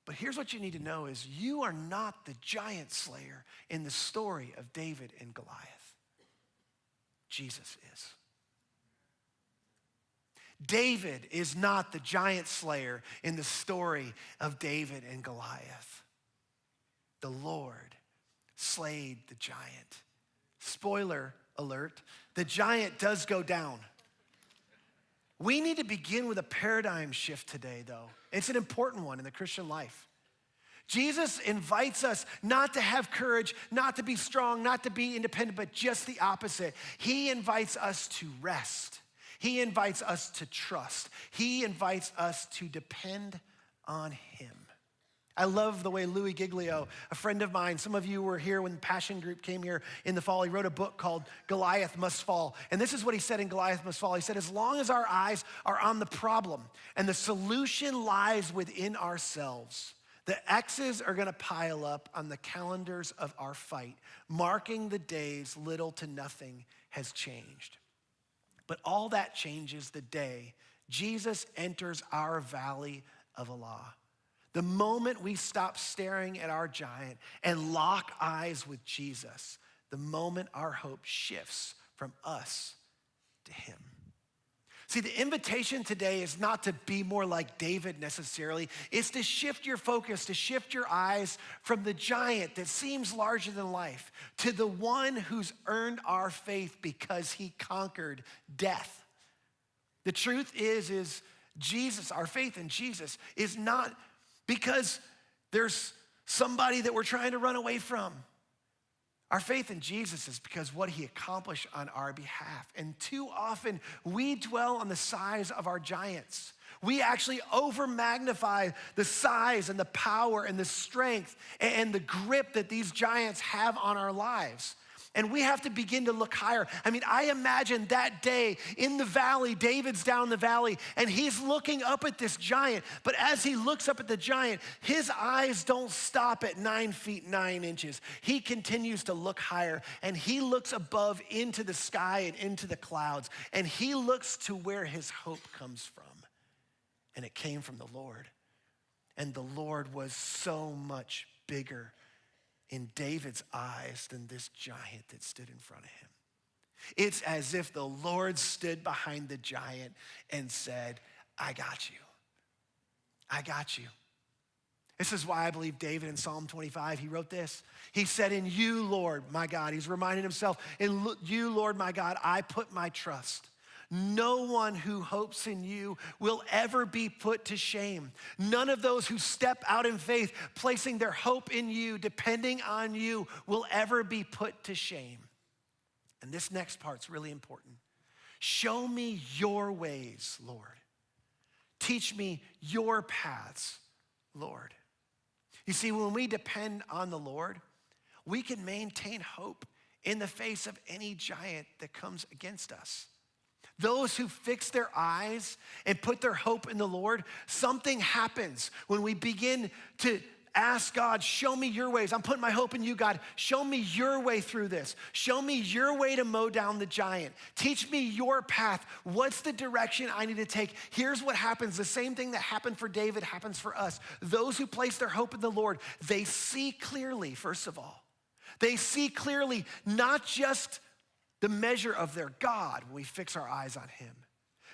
But here's what you need to know is you are not the giant slayer in the story of David and Goliath. Jesus is. David is not the giant slayer in the story of David and Goliath. The Lord slayed the giant. Spoiler alert, the giant does go down. We need to begin with a paradigm shift today, though. It's an important one in the Christian life. Jesus invites us not to have courage, not to be strong, not to be independent, but just the opposite. He invites us to rest. He invites us to trust. He invites us to depend on him. I love the way Louis Giglio, a friend of mine, some of you were here when the Passion Group came here in the fall. He wrote a book called Goliath Must Fall. And this is what he said in Goliath Must Fall. He said, as long as our eyes are on the problem and the solution lies within ourselves, the X's are gonna pile up on the calendars of our fight, marking the days little to nothing has changed. But all that changes the day Jesus enters our valley of Elah. The moment we stop staring at our giant and lock eyes with Jesus, the moment our hope shifts from us to him. See, the invitation today is not to be more like David necessarily. It's to shift your focus, to shift your eyes from the giant that seems larger than life to the one who's earned our faith because he conquered death. The truth is Jesus, our faith in Jesus is not because there's somebody that we're trying to run away from. Our faith in Jesus is because what he accomplished on our behalf. And too often we dwell on the size of our giants. We actually over-magnify the size and the power and the strength and the grip that these giants have on our lives. And we have to begin to look higher. I mean, I imagine that day in the valley, David's down the valley, and he's looking up at this giant. But as he looks up at the giant, his eyes don't stop at 9 feet 9 inches. He continues to look higher, and he looks above into the sky and into the clouds, and he looks to where his hope comes from. And it came from the Lord. And the Lord was so much bigger in David's eyes than this giant that stood in front of him. It's as if the Lord stood behind the giant and said, I got you. I got you. This is why I believe David in Psalm 25, he wrote this. He said, in you, Lord, my God, he's reminding himself, in you, Lord, my God, I put my trust. No one who hopes in you will ever be put to shame. None of those who step out in faith, placing their hope in you, depending on you, will ever be put to shame. And this next part's really important. Show me your ways, Lord. Teach me your paths, Lord. You see, when we depend on the Lord, we can maintain hope in the face of any giant that comes against us. Those who fix their eyes and put their hope in the Lord, something happens when we begin to ask God, show me your ways. I'm putting my hope in you, God. Show me your way through this. Show me your way to mow down the giant. Teach me your path. What's the direction I need to take? Here's what happens. The same thing that happened for David happens for us. Those who place their hope in the Lord, they see clearly, first of all. They see clearly not just the measure of their God when we fix our eyes on him,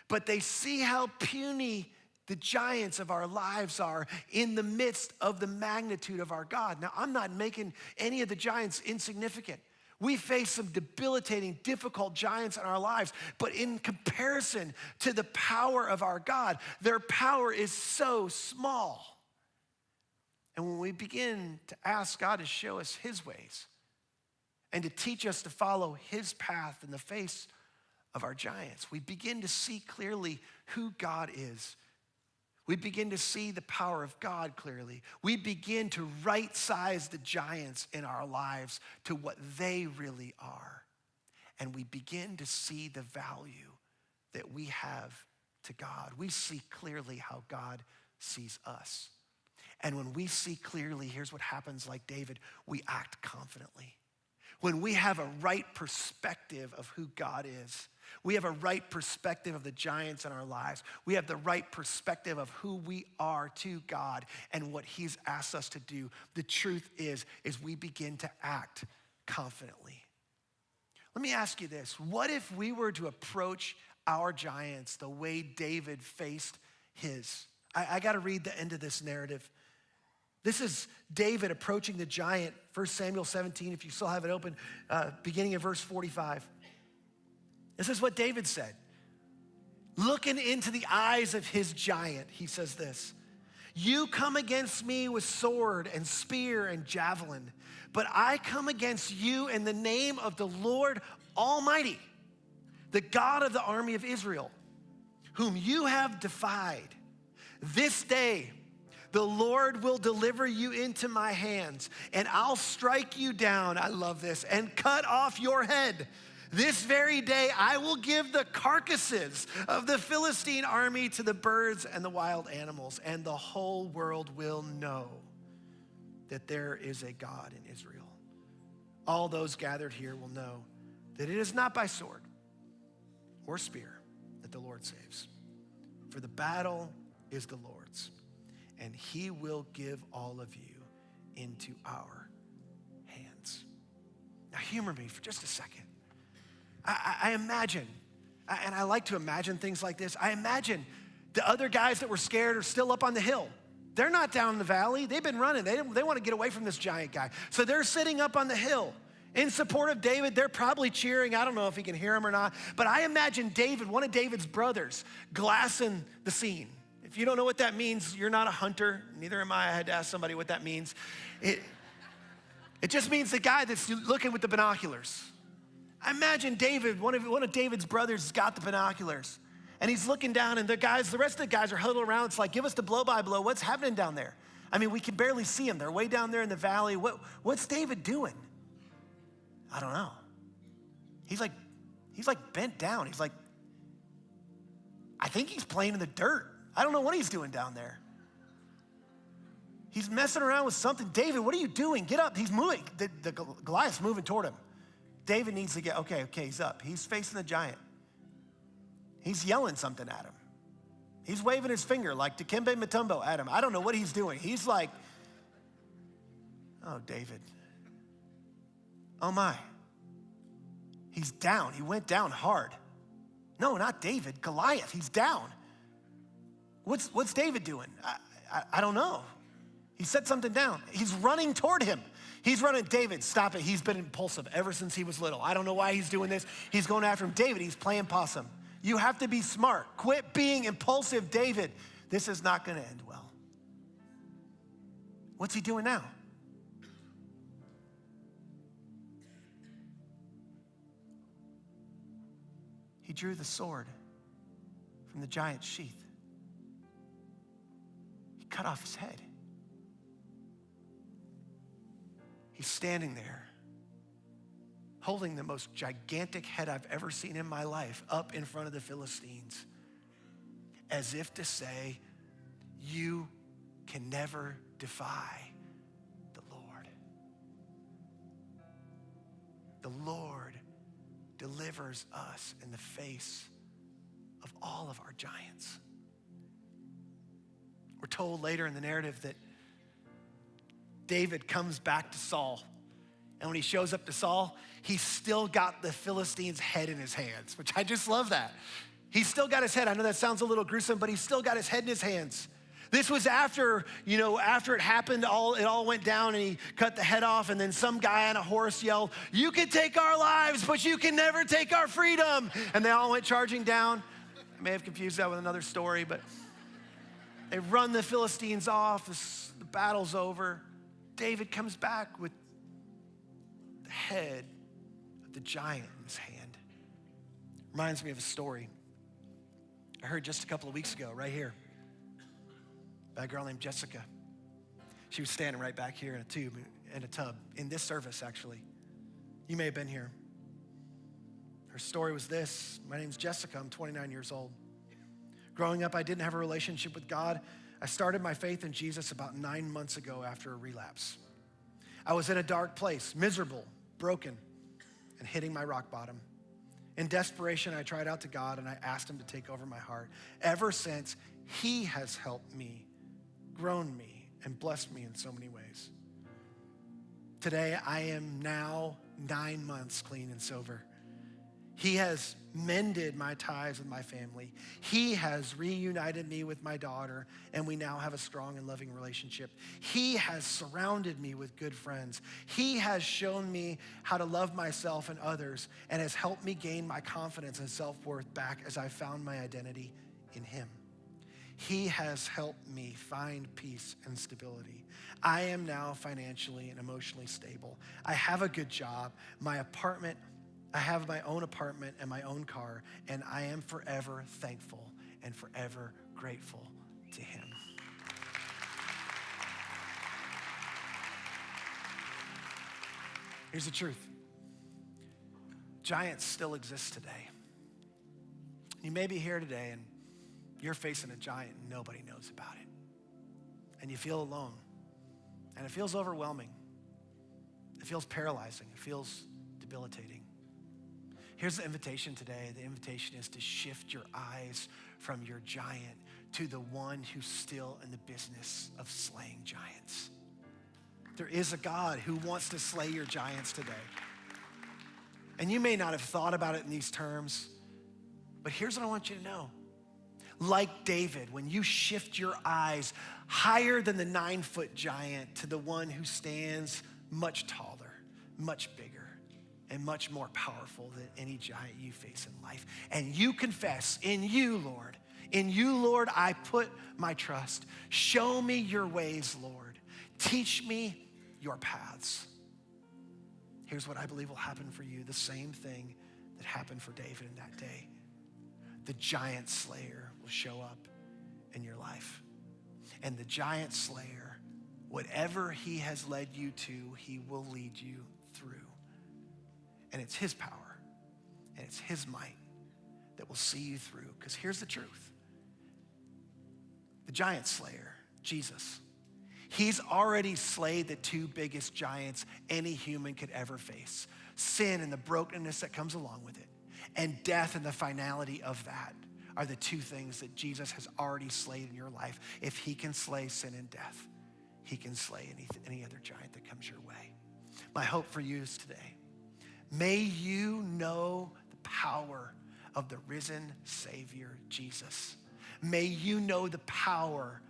but they see how puny the giants of our lives are in the midst of the magnitude of our God. Now, I'm not making any of the giants insignificant. We face some debilitating, difficult giants in our lives, but in comparison to the power of our God, their power is so small. And when we begin to ask God to show us his ways, and to teach us to follow his path in the face of our giants, we begin to see clearly who God is. We begin to see the power of God clearly. We begin to right-size the giants in our lives to what they really are. And we begin to see the value that we have to God. We see clearly how God sees us. And when we see clearly, here's what happens like David, we act confidently. When we have a right perspective of who God is, we have a right perspective of the giants in our lives. We have the right perspective of who we are to God and what he's asked us to do. The truth is we begin to act confidently. Let me ask you this. What if we were to approach our giants the way David faced his? I got to read the end of this narrative. This is David approaching the giant, 1 Samuel 17, if you still have it open, beginning of verse 45. This is what David said. Looking into the eyes of his giant, he says this, you come against me with sword and spear and javelin, but I come against you in the name of the Lord Almighty, the God of the army of Israel, whom you have defied. This day, the Lord will deliver you into my hands, and I'll strike you down, I love this, and cut off your head. This very day, I will give the carcasses of the Philistine army to the birds and the wild animals, and the whole world will know that there is a God in Israel. All those gathered here will know that it is not by sword or spear that the Lord saves. For the battle is the Lord's, and he will give all of you into our hands. Now humor me for just a second. I imagine, and I like to imagine things like this, I imagine the other guys that were scared are still up on the hill. They're not down in the valley. They've been running. They want to get away from this giant guy. So they're sitting up on the hill in support of David. They're probably cheering. I don't know if he can hear him or not, but I imagine David, one of David's brothers, glassing the scene. If you don't know what that means, you're not a hunter. Neither am I. I had to ask somebody what that means. It just means the guy that's looking with the binoculars. I imagine David, one of David's brothers, has got the binoculars. And he's looking down, and the rest of the guys are huddled around. It's like, give us the blow-by-blow. What's happening down there? I mean, we can barely see them. They're way down there in the valley. What's David doing? I don't know. He's like bent down. He's like, I think he's playing in the dirt. I don't know what he's doing down there. He's messing around with something. David, what are you doing? Get up. He's moving. The Goliath's moving toward him. David needs to get, okay, he's up. He's facing the giant. He's yelling something at him. He's waving his finger like Dikembe Mutombo at him. I don't know what he's doing. He's like, oh, David. Oh my. He's down. He went down hard. No, not David. Goliath. He's down. What's David doing? I don't know. He set something down. He's running toward him. He's running. David, stop it. He's been impulsive ever since he was little. I don't know why he's doing this. He's going after him. David, he's playing possum. You have to be smart. Quit being impulsive, David. This is not going to end well. What's he doing now? He drew the sword from the giant's sheath. He cut off his head. He's standing there, holding the most gigantic head I've ever seen in my life up in front of the Philistines, as if to say, you can never defy the Lord. The Lord delivers us in the face of all of our giants. We're told later in the narrative that David comes back to Saul. And when he shows up to Saul, he's still got the Philistine's head in his hands, which I just love that. He's still got his head. I know that sounds a little gruesome, but he's still got his head in his hands. This was after it happened, it all went down and he cut the head off, and then some guy on a horse yelled, you can take our lives, but you can never take our freedom. And they all went charging down. I may have confused that with another story, but they run the Philistines off. The battle's over. David comes back with the head of the giant in his hand. Reminds me of a story I heard just a couple of weeks ago, right here, by a girl named Jessica. She was standing right back here in a tub, in this service, actually. You may have been here. Her story was this. My name's Jessica. I'm 29 years old. Growing up, I didn't have a relationship with God. I started my faith in Jesus about 9 months ago after a relapse. I was in a dark place, miserable, broken, and hitting my rock bottom. In desperation, I cried out to God and I asked him to take over my heart. Ever since, he has helped me, grown me, and blessed me in so many ways. Today, I am now 9 months clean and sober. He has mended my ties with my family. He has reunited me with my daughter, and we now have a strong and loving relationship. He has surrounded me with good friends. He has shown me how to love myself and others, and has helped me gain my confidence and self-worth back as I found my identity in him. He has helped me find peace and stability. I am now financially and emotionally stable. I have a good job, I have my own apartment and my own car, and I am forever thankful and forever grateful to him. Here's the truth. Giants still exist today. You may be here today and you're facing a giant and nobody knows about it. And you feel alone. And it feels overwhelming. It feels paralyzing. It feels debilitating. Here's the invitation today. The invitation is to shift your eyes from your giant to the one who's still in the business of slaying giants. There is a God who wants to slay your giants today. And you may not have thought about it in these terms, but here's what I want you to know. Like David, when you shift your eyes higher than the 9-foot giant to the one who stands much taller, much bigger, and much more powerful than any giant you face in life. And you confess, in you, Lord, I put my trust. Show me your ways, Lord. Teach me your paths. Here's what I believe will happen for you, the same thing that happened for David in that day. The giant slayer will show up in your life. And the giant slayer, whatever he has led you to, he will lead you through. And it's his power and it's his might that will see you through. Because here's the truth. The giant slayer, Jesus, he's already slayed the 2 biggest giants any human could ever face. Sin and the brokenness that comes along with it, and death and the finality of that are the 2 things that Jesus has already slayed in your life. If he can slay sin and death, he can slay any other giant that comes your way. My hope for you is today, may you know the power of the risen Savior, Jesus. May you know the power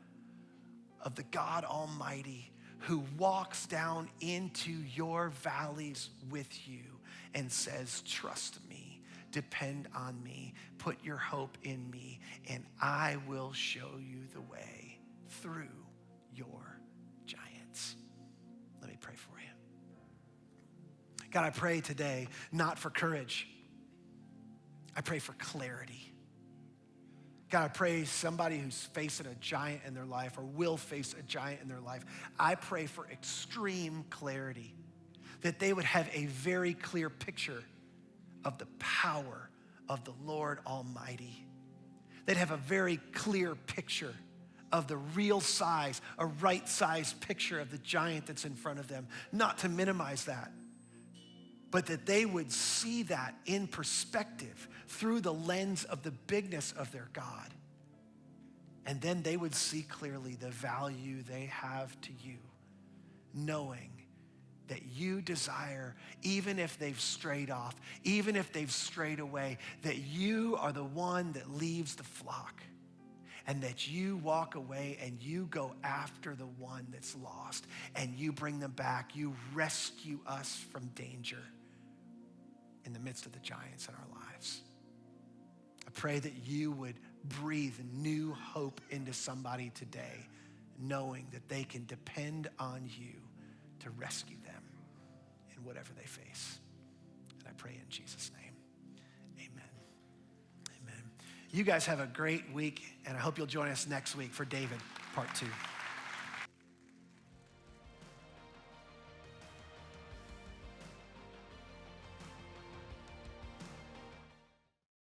of the God Almighty who walks down into your valleys with you and says, trust me, depend on me, put your hope in me, and I will show you the way through your giants. Let me pray for you. God, I pray today, not for courage. I pray for clarity. God, I pray somebody who's facing a giant in their life or will face a giant in their life, I pray for extreme clarity, that they would have a very clear picture of the power of the Lord Almighty. They'd have a very clear picture of the real size, a right size picture of the giant that's in front of them, not to minimize that, but that they would see that in perspective through the lens of the bigness of their God. And then they would see clearly the value they have to you, knowing that you desire, even if they've strayed off, even if they've strayed away, that you are the one that leaves the flock, and that you walk away and you go after the one that's lost, and you bring them back. You rescue us from danger in the midst of the giants in our lives. I pray that you would breathe new hope into somebody today, knowing that they can depend on you to rescue them in whatever they face. And I pray in Jesus' name, amen. Amen. You guys have a great week, and I hope you'll join us next week for David, part 2.